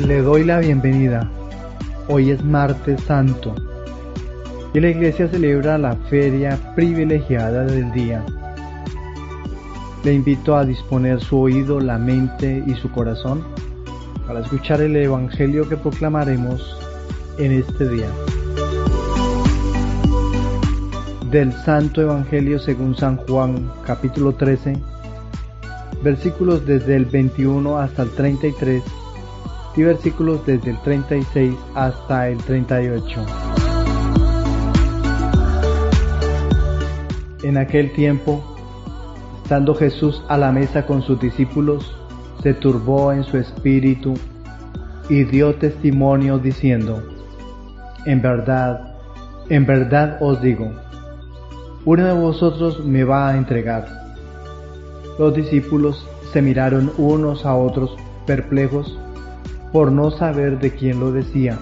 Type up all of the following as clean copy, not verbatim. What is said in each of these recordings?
Le doy la bienvenida. Hoy es Martes Santo y la iglesia celebra la feria privilegiada del día. Le invito a disponer su oído, la mente y su corazón para escuchar el evangelio que proclamaremos en este día. Del Santo Evangelio según San Juan, capítulo 13, versículos desde el 21 hasta el 33 y versículos desde el 36 hasta el 38. En aquel tiempo, estando Jesús a la mesa con sus discípulos, se turbó en su espíritu y dio testimonio diciendo: en verdad os digo, uno de vosotros me va a entregar. Los discípulos se miraron unos a otros perplejos por no saber de quién lo decía.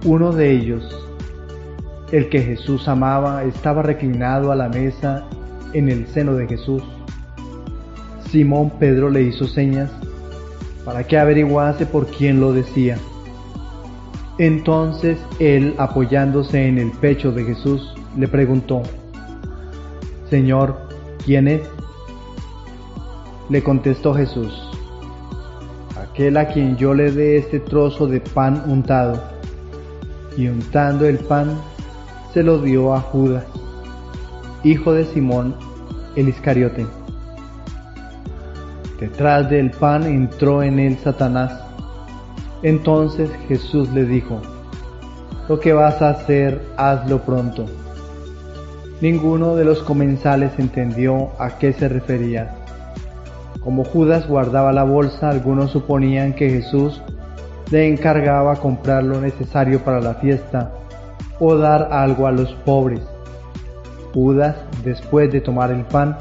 Uno de ellos, el que Jesús amaba, estaba reclinado a la mesa en el seno de Jesús. Simón Pedro le hizo señas para que averiguase por quién lo decía. Entonces él, apoyándose en el pecho de Jesús, le preguntó: Señor, ¿quién es? Le contestó Jesús: aquel a quien yo le dé este trozo de pan untado. Y untando el pan, se lo dio a Judas, hijo de Simón el Iscariote. Detrás del pan entró en él Satanás. Entonces Jesús le dijo: lo que vas a hacer, hazlo pronto. Ninguno de los comensales entendió a qué se refería. Como Judas guardaba la bolsa, algunos suponían que Jesús le encargaba comprar lo necesario para la fiesta o dar algo a los pobres. Judas, después de tomar el pan,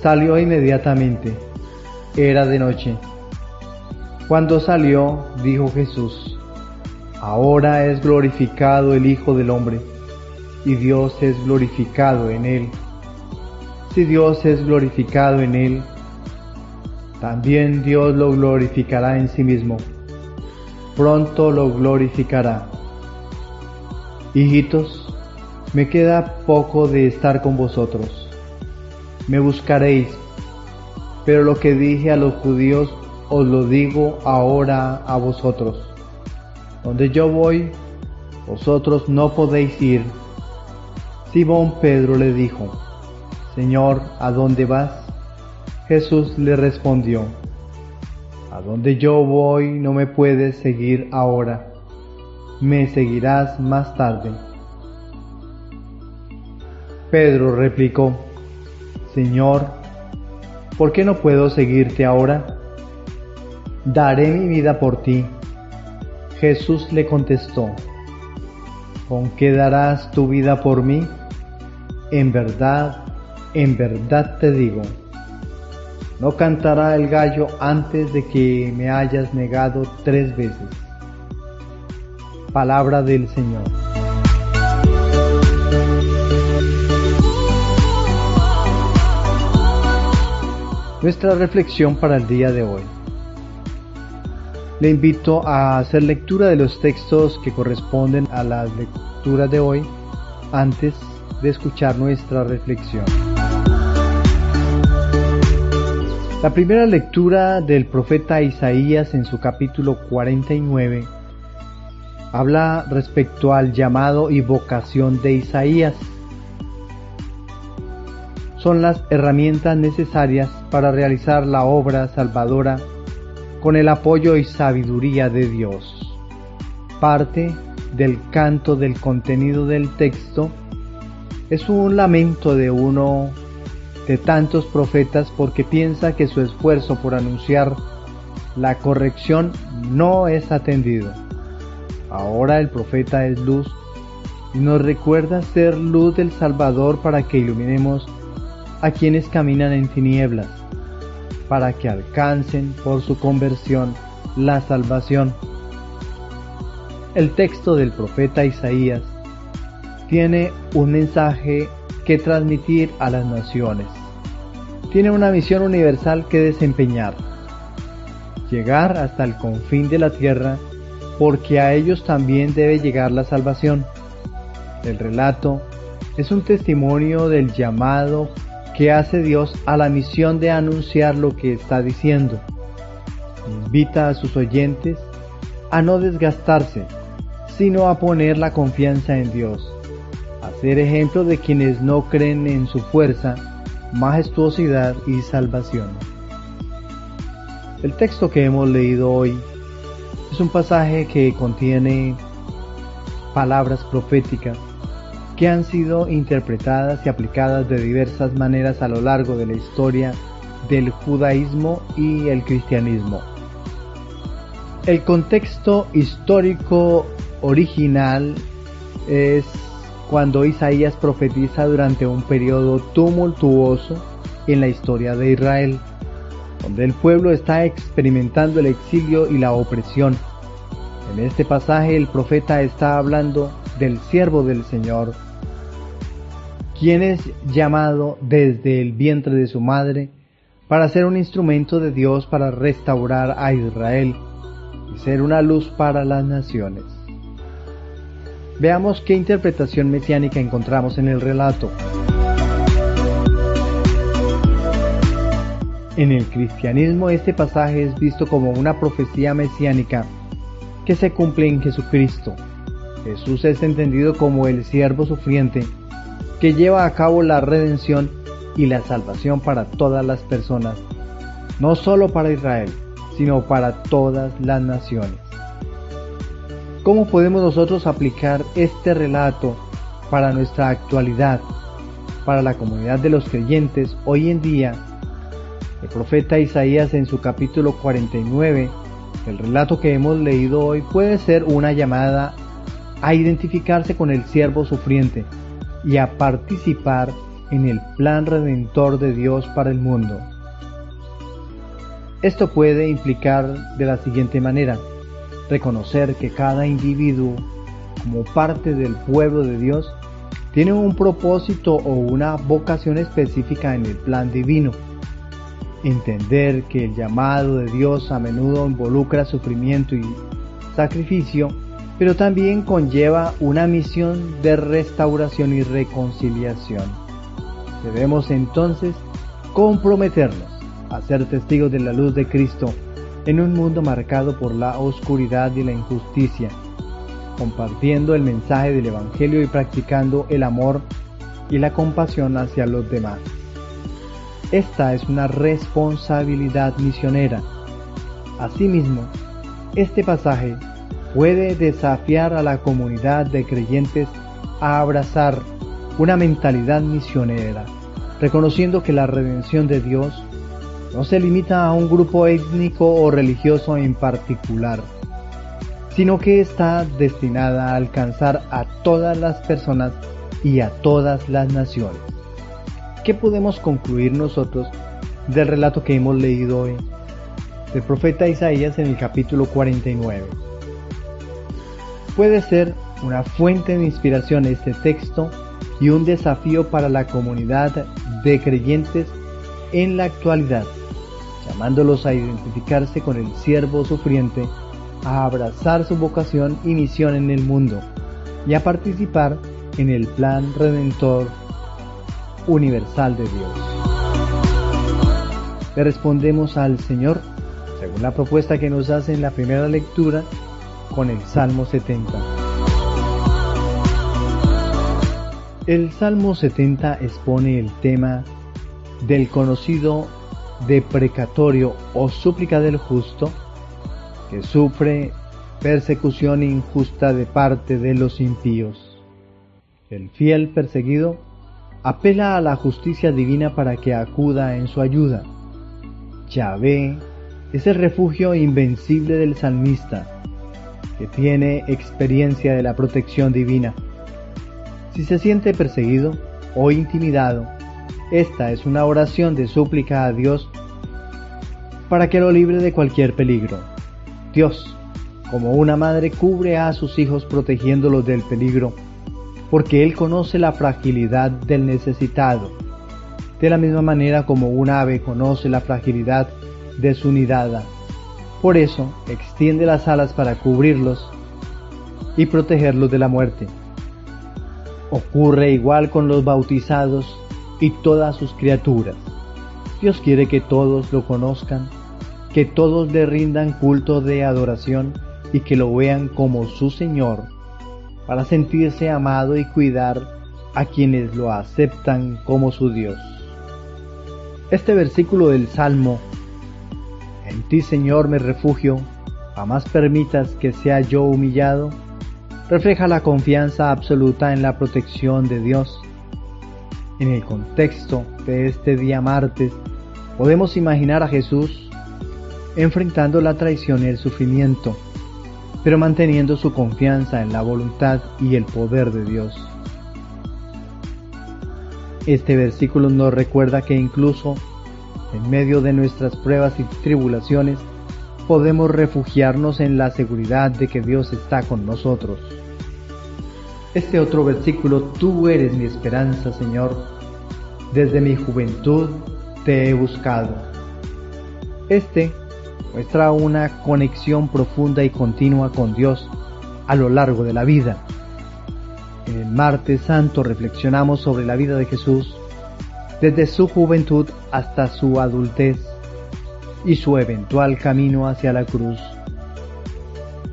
salió inmediatamente. Era de noche. Cuando salió, dijo Jesús: ahora es glorificado el Hijo del Hombre, y Dios es glorificado en él. Si Dios es glorificado en él, también Dios lo glorificará en sí mismo. Pronto lo glorificará. Hijitos, me queda poco de estar con vosotros. Me buscaréis, pero lo que dije a los judíos os lo digo ahora a vosotros. Donde yo voy, vosotros no podéis ir. Simón Pedro le dijo: Señor, ¿a dónde vas? Jesús le respondió: a donde yo voy no me puedes seguir ahora, me seguirás más tarde. Pedro replicó: Señor, ¿por qué no puedo seguirte ahora? Daré mi vida por ti. Jesús le contestó: ¿con qué darás tu vida por mí? En verdad te digo, no cantará el gallo antes de que me hayas negado 3 veces. Palabra del Señor. Nuestra reflexión para el día de hoy. Le invito a hacer lectura de los textos que corresponden a las lecturas de hoy antes de escuchar nuestra reflexión. La primera lectura del profeta Isaías en su capítulo 49 habla respecto al llamado y vocación de Isaías. Son las herramientas necesarias para realizar la obra salvadora con el apoyo y sabiduría de Dios. Parte del canto del contenido del texto es un lamento de uno de tantos profetas porque piensa que su esfuerzo por anunciar la corrección no es atendido. Ahora el profeta es luz y nos recuerda ser luz del Salvador para que iluminemos a quienes caminan en tinieblas, para que alcancen por su conversión la salvación. El texto del profeta Isaías tiene un mensaje que transmitir a las naciones. Tiene una misión universal que desempeñar. llegar hasta el confín de la tierra, porque a ellos también debe llegar la salvación. El relato es un testimonio del llamado que hace Dios a la misión de anunciar lo que está diciendo. Invita a sus oyentes a no desgastarse, sino a poner la confianza en Dios, a ser ejemplo de quienes no creen en su fuerza, majestuosidad y salvación. El texto que hemos leído hoy es un pasaje que contiene palabras proféticas que han sido interpretadas y aplicadas de diversas maneras a lo largo de la historia del judaísmo y el cristianismo. El contexto histórico original es cuando Isaías profetiza durante un periodo tumultuoso en la historia de Israel, donde el pueblo está experimentando el exilio y la opresión. En este pasaje el profeta está hablando del siervo del Señor, quien es llamado desde el vientre de su madre para ser un instrumento de Dios para restaurar a Israel y ser una luz para las naciones. Veamos qué interpretación mesiánica encontramos en el relato. En el cristianismo este pasaje es visto como una profecía mesiánica que se cumple en Jesucristo. Jesús es entendido como el siervo sufriente que lleva a cabo la redención y la salvación para todas las personas, no solo para Israel, sino para todas las naciones. ¿Cómo podemos nosotros aplicar este relato para nuestra actualidad, para la comunidad de los creyentes hoy en día? El profeta Isaías en su capítulo 49, el relato que hemos leído hoy, puede ser una llamada a identificarse con el siervo sufriente y a participar en el plan redentor de Dios para el mundo. Esto puede implicar de la siguiente manera: reconocer que cada individuo, como parte del pueblo de Dios, tiene un propósito o una vocación específica en el plan divino. Entender que el llamado de Dios a menudo involucra sufrimiento y sacrificio, pero también conlleva una misión de restauración y reconciliación. Debemos entonces comprometernos a ser testigos de la luz de Cristo en un mundo marcado por la oscuridad y la injusticia, compartiendo el mensaje del Evangelio y practicando el amor y la compasión hacia los demás. Esta es una responsabilidad misionera. Asimismo, este pasaje puede desafiar a la comunidad de creyentes a abrazar una mentalidad misionera, reconociendo que la redención de Dios no se limita a un grupo étnico o religioso en particular, sino que está destinada a alcanzar a todas las personas y a todas las naciones. ¿Qué podemos concluir nosotros del relato que hemos leído hoy del profeta Isaías en el capítulo 49? Puede ser una fuente de inspiración este texto y un desafío para la comunidad de creyentes en la actualidad, llamándolos a identificarse con el siervo sufriente, a abrazar su vocación y misión en el mundo y a participar en el plan redentor universal de Dios. Le respondemos al Señor según la propuesta que nos hace en la primera lectura con el Salmo 70. El Salmo 70 expone el tema del conocido deprecatorio o súplica del justo que sufre persecución injusta de parte de los impíos. El fiel perseguido apela a la justicia divina para que acuda en su ayuda. Yahvé es el refugio invencible del salmista, que tiene experiencia de la protección divina. Si se siente perseguido o intimidado, esta es una oración de súplica a Dios para que lo libre de cualquier peligro. Dios, como una madre, cubre a sus hijos protegiéndolos del peligro, porque Él conoce la fragilidad del necesitado, de la misma manera como un ave conoce la fragilidad de su nidada. Por eso extiende las alas para cubrirlos y protegerlos de la muerte. Ocurre igual con los bautizados y todas sus criaturas. Dios quiere que todos lo conozcan, que todos le rindan culto de adoración y que lo vean como su Señor, para sentirse amado y cuidar a quienes lo aceptan como su Dios. Este versículo del Salmo: en ti, Señor, me refugio, jamás permitas que sea yo humillado, refleja la confianza absoluta en la protección de Dios. En el contexto de este día martes, podemos imaginar a Jesús enfrentando la traición y el sufrimiento, pero manteniendo su confianza en la voluntad y el poder de Dios. Este versículo nos recuerda que incluso en medio de nuestras pruebas y tribulaciones, podemos refugiarnos en la seguridad de que Dios está con nosotros. Este otro versículo: tú eres mi esperanza, Señor, desde mi juventud te he buscado. Este muestra una conexión profunda y continua con Dios a lo largo de la vida. En el Martes Santo reflexionamos sobre la vida de Jesús desde su juventud hasta su adultez y su eventual camino hacia la cruz.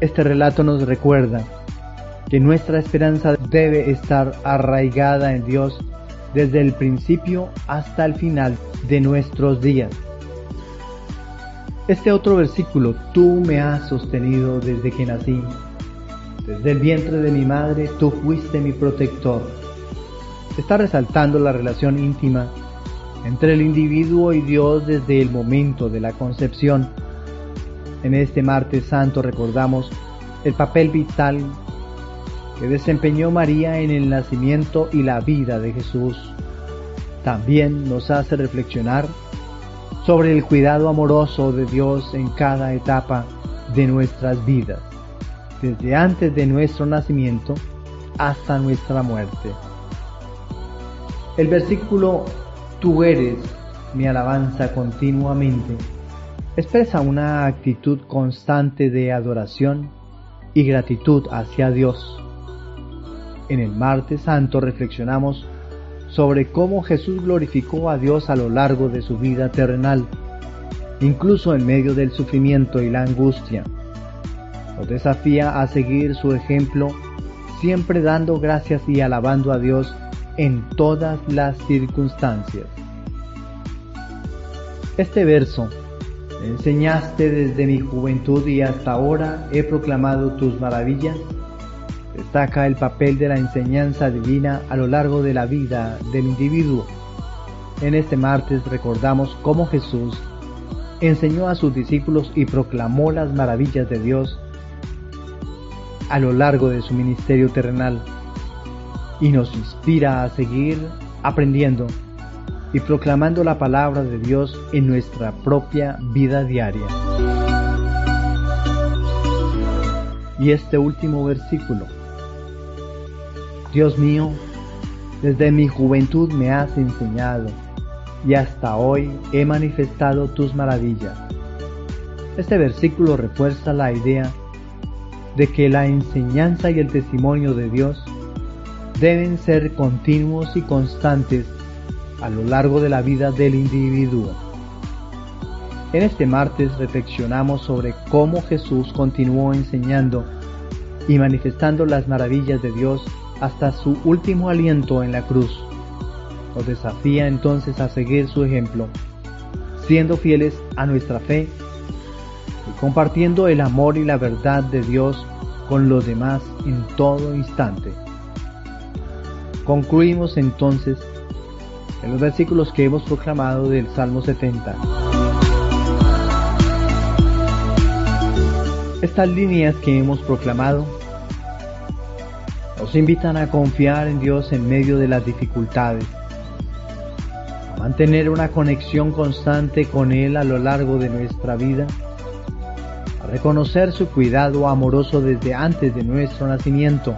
Este relato nos recuerda que nuestra esperanza debe estar arraigada en Dios desde el principio hasta el final de nuestros días. Este otro versículo: tú me has sostenido desde que nací, desde el vientre de mi madre tú fuiste mi protector. Está resaltando la relación íntima entre el individuo y Dios desde el momento de la concepción. En este Martes Santo recordamos el papel vital que desempeñó María en el nacimiento y la vida de Jesús. También nos hace reflexionar sobre el cuidado amoroso de Dios en cada etapa de nuestras vidas, desde antes de nuestro nacimiento hasta nuestra muerte. El versículo: tú eres mi alabanza continuamente, expresa una actitud constante de adoración y gratitud hacia Dios. En el Martes Santo reflexionamos sobre cómo Jesús glorificó a Dios a lo largo de su vida terrenal, incluso en medio del sufrimiento y la angustia. Nos desafía a seguir su ejemplo, siempre dando gracias y alabando a Dios en todas las circunstancias. Este verso: me enseñaste desde mi juventud y hasta ahora he proclamado tus maravillas, destaca el papel de la enseñanza divina a lo largo de la vida del individuo. En este martes recordamos cómo Jesús enseñó a sus discípulos y proclamó las maravillas de Dios a lo largo de su ministerio terrenal, y nos inspira a seguir aprendiendo y proclamando la palabra de Dios en nuestra propia vida diaria. Y este último versículo: Dios mío, desde mi juventud me has enseñado, y hasta hoy he manifestado tus maravillas. Este versículo refuerza la idea de que la enseñanza y el testimonio de Dios deben ser continuos y constantes a lo largo de la vida del individuo. En este martes reflexionamos sobre cómo Jesús continuó enseñando y manifestando las maravillas de Dios hasta su último aliento en la cruz. Nos desafía entonces a seguir su ejemplo, siendo fieles a nuestra fe y compartiendo el amor y la verdad de Dios con los demás en todo instante. Concluimos entonces en los versículos que hemos proclamado del Salmo 70. Estas líneas que hemos proclamado nos invitan a confiar en Dios en medio de las dificultades, a mantener una conexión constante con Él a lo largo de nuestra vida, a reconocer su cuidado amoroso desde antes de nuestro nacimiento,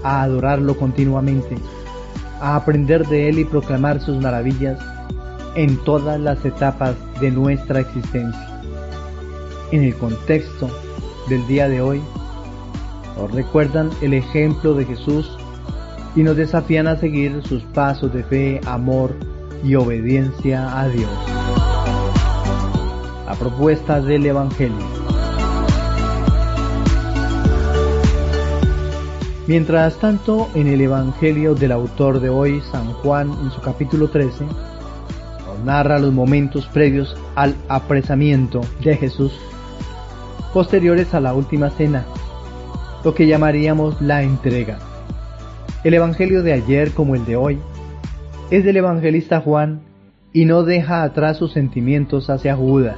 a adorarlo continuamente, a aprender de Él y proclamar sus maravillas en todas las etapas de nuestra existencia. en el contexto del día de hoy, nos recuerdan el ejemplo de Jesús y nos desafían a seguir sus pasos de fe, amor y obediencia a Dios. La propuesta del Evangelio. Mientras tanto, en el Evangelio del autor de hoy, San Juan, en su capítulo 13, nos narra los momentos previos al apresamiento de Jesús, posteriores a la última cena, lo que llamaríamos la entrega. El Evangelio de ayer, como el de hoy, es del evangelista Juan y no deja atrás sus sentimientos hacia Judas.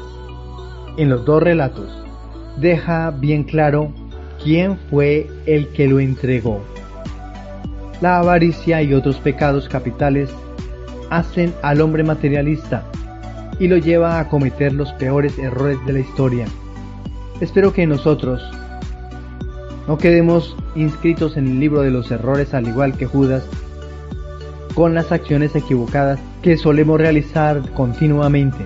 En los dos relatos, deja bien claro quién fue el que lo entregó. La avaricia y otros pecados capitales hacen al hombre materialista y lo lleva a cometer los peores errores de la historia. Espero que nosotros no quedemos inscritos en el libro de los errores al igual que Judas, con las acciones equivocadas que solemos realizar continuamente.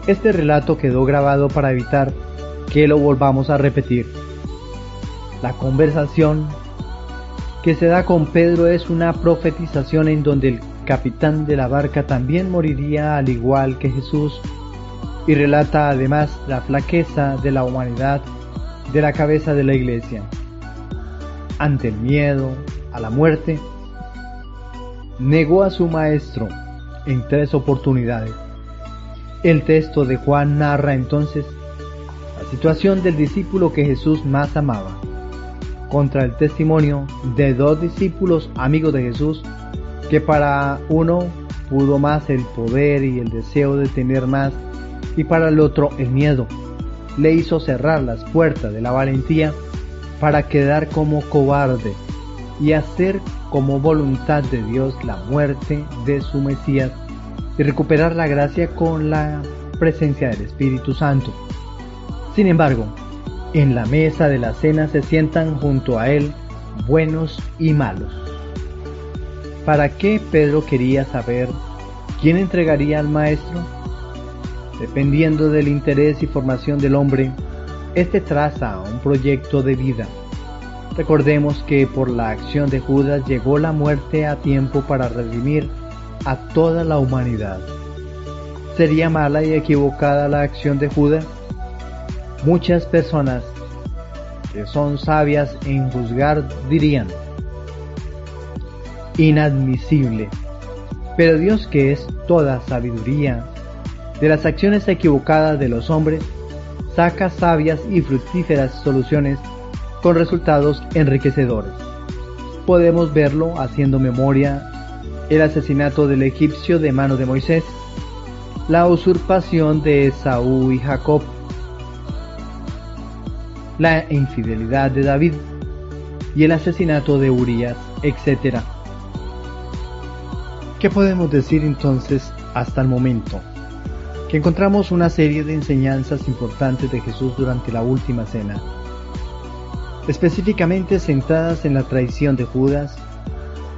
Este relato quedó grabado para evitar que lo volvamos a repetir. La conversación que se da con Pedro es una profetización en donde el capitán de la barca también moriría al igual que Jesús, y relata además la flaqueza de la humanidad de la cabeza de la iglesia. Ante el miedo a la muerte, negó a su maestro en 3 oportunidades. El texto de Juan narra entonces la situación del discípulo que Jesús más amaba, contra el testimonio de 2 discípulos amigos de Jesús, que para uno pudo más el poder y el deseo de tener más, y para el otro el miedo le hizo cerrar las puertas de la valentía para quedar como cobarde y hacer como voluntad de Dios la muerte de su Mesías y recuperar la gracia con la presencia del Espíritu Santo. Sin embargo, en la mesa de la cena se sientan junto a él buenos y malos. ¿Para qué Pedro quería saber quién entregaría al Maestro? Dependiendo del interés y formación del hombre, este traza un proyecto de vida. Recordemos que por la acción de Judas llegó la muerte a tiempo para redimir a toda la humanidad. ¿Sería mala y equivocada la acción de Judas? Muchas personas que son sabias en juzgar dirían: inadmisible. Pero Dios, que es toda sabiduría, de las acciones equivocadas de los hombres, saca sabias y fructíferas soluciones con resultados enriquecedores. Podemos verlo haciendo memoria: el asesinato del egipcio de mano de Moisés, la usurpación de Esaú y Jacob, la infidelidad de David y el asesinato de Urías, etc. ¿Qué podemos decir entonces hasta el momento? Que encontramos una serie de enseñanzas importantes de Jesús durante la última cena, específicamente centradas en la traición de Judas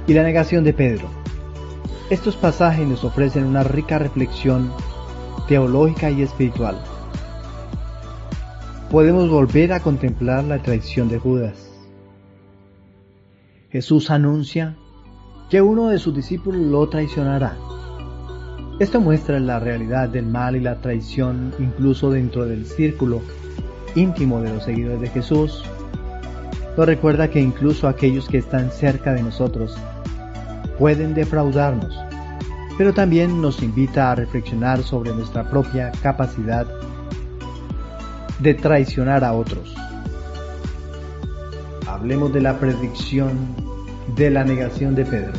y la negación de Pedro. Estos pasajes nos ofrecen una rica reflexión teológica y espiritual. Podemos volver a contemplar la traición de Judas. Jesús anuncia que uno de sus discípulos lo traicionará. Esto muestra la realidad del mal y la traición incluso dentro del círculo íntimo de los seguidores de Jesús. Nos recuerda que incluso aquellos que están cerca de nosotros pueden defraudarnos, pero también nos invita a reflexionar sobre nuestra propia capacidad de traicionar a otros. Hablemos de la predicción de la negación de Pedro.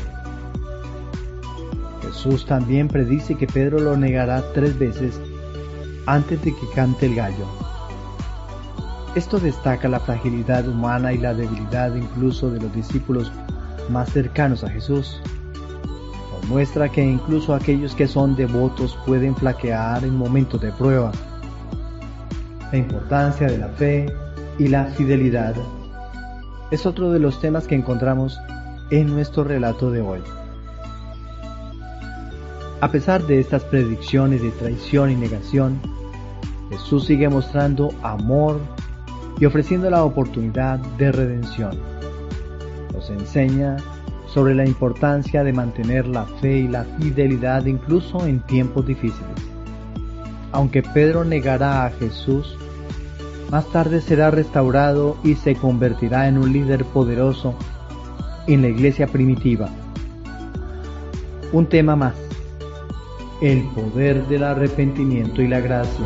Jesús también predice que Pedro lo negará 3 veces antes de que cante el gallo. Esto destaca la fragilidad humana y la debilidad incluso de los discípulos más cercanos a Jesús. Nos muestra que incluso aquellos que son devotos pueden flaquear en momentos de prueba. La importancia de la fe y la fidelidad es otro de los temas que encontramos en nuestro relato de hoy. A pesar de estas predicciones de traición y negación, Jesús sigue mostrando amor y ofreciendo la oportunidad de redención. Nos enseña sobre la importancia de mantener la fe y la fidelidad incluso en tiempos difíciles. Aunque Pedro negará a Jesús, más tarde será restaurado y se convertirá en un líder poderoso en la iglesia primitiva. Un tema más: el poder del arrepentimiento y la gracia.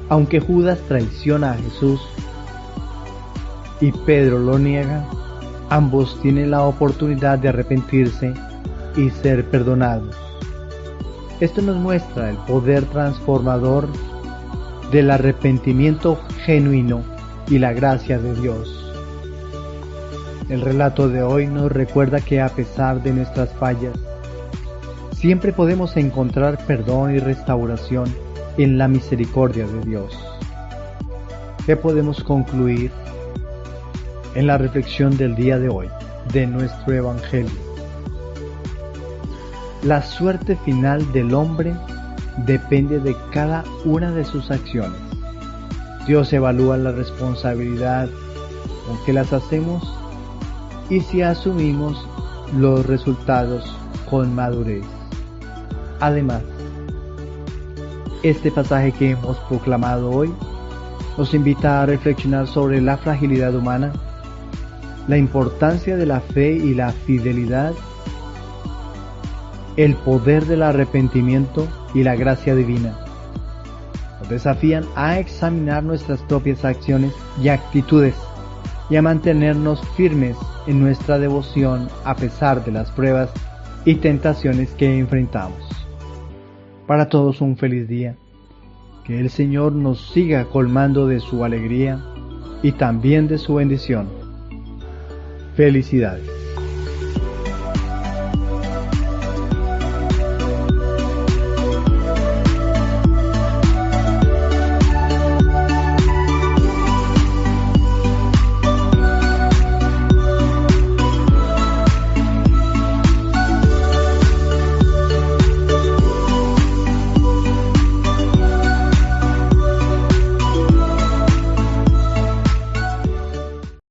Aunque Judas traiciona a Jesús y Pedro lo niega, ambos tienen la oportunidad de arrepentirse y ser perdonados. Esto nos muestra el poder transformador del arrepentimiento genuino y la gracia de Dios. El relato de hoy nos recuerda que a pesar de nuestras fallas, siempre podemos encontrar perdón y restauración en la misericordia de Dios. ¿Qué podemos concluir en la reflexión del día de hoy de nuestro Evangelio? La suerte final del hombre depende de cada una de sus acciones. Dios evalúa la responsabilidad con que las hacemos y si asumimos los resultados con madurez. Además, este pasaje que hemos proclamado hoy nos invita a reflexionar sobre la fragilidad humana, la importancia de la fe y la fidelidad, el poder del arrepentimiento y la gracia divina. Nos desafían a examinar nuestras propias acciones y actitudes y a mantenernos firmes en nuestra devoción a pesar de las pruebas y tentaciones que enfrentamos. Para todos un feliz día. Que el Señor nos siga colmando de su alegría y también de su bendición. Felicidades.